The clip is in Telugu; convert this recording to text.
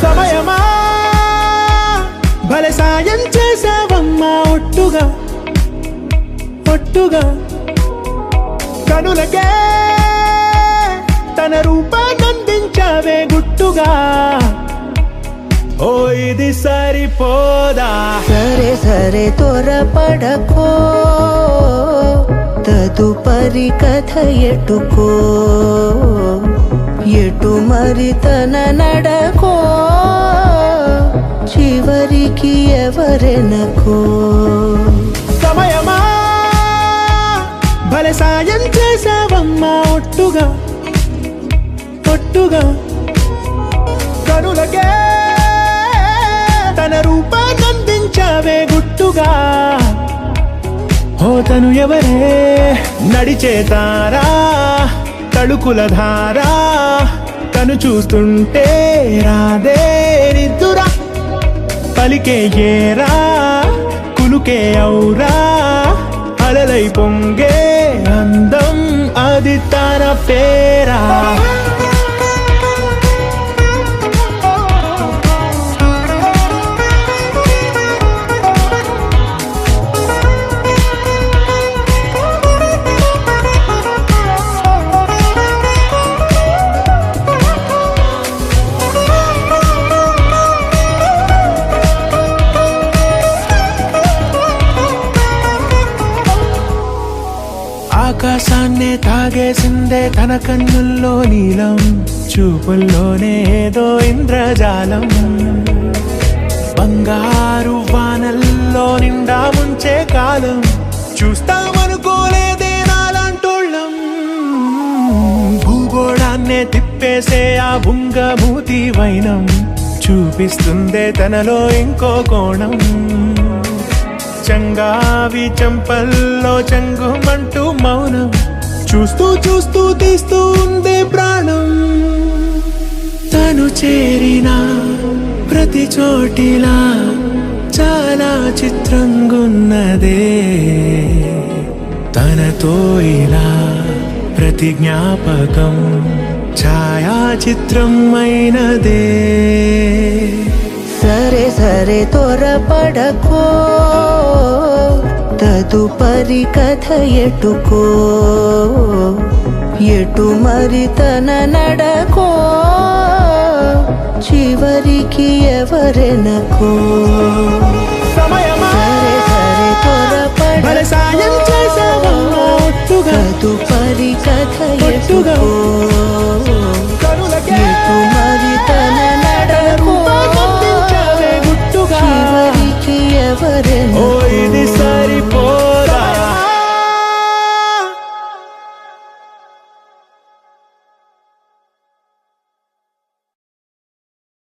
సమయమా భలే సాయం చేసావమ్మా ఒట్టుగా ఒట్టుగా కనులకే తన రూపాన్నందించావే గుట్టుగా ఓ ఇది సరిపోదా సరే సరే త్వరపడకో తదుపరి కథ ఎటుకో ఎటు మరి తన నడకో చివరికి ఎవరెనకో సమయమా భలే సాయం చేసావమ్మా ఒట్టుగా ఒట్టుగా కనులకే తన రూపాన్నందించావే గుట్టుగా ఓ తను ఎవరే నడిచే తారా తళుకుల ధారా తను చూస్తుంటే రాదే నిద్దురా పలికే ఏరా కులుకే ఔరా అలలై పొంగే అందం అది తన పేరా ఆకాశాన్నే తాగేసిందే తన కన్నుల్లో నీలం చూపుల్లోనే ఏదో ఇంద్రజాలం బంగారు వానల్లో నిండా ముంచే కాలం చూస్తామనుకోలేదే నాలాంటోళ్ళం భూగోళాన్నే తిప్పేసే ఆ బుంగమూతి వైనం చూపిస్తుందే తనలో ఇంకో కోణం చంగావి చంపల్లో చంగుమంటూ మౌనం చూస్తూ చూస్తూ తీస్తూ ఉందే ప్రాణం తను చేరిన ప్రతి చోటిలా చాలా చిత్రంగున్నదే తనతో ఇలా ప్రతి జ్ఞాపకం ఛాయాచిత్రం అయినదే సరే సరే త్వరపడకో తదుపరి కథ ఎటుకో ఎటు మరి తన నడకో చివరికి ఎవరెనకో సమయమా సరే సరే భలే సాయం చేసావమ్మా ఒట్టుగా తదుపరి కథ ఎటుకో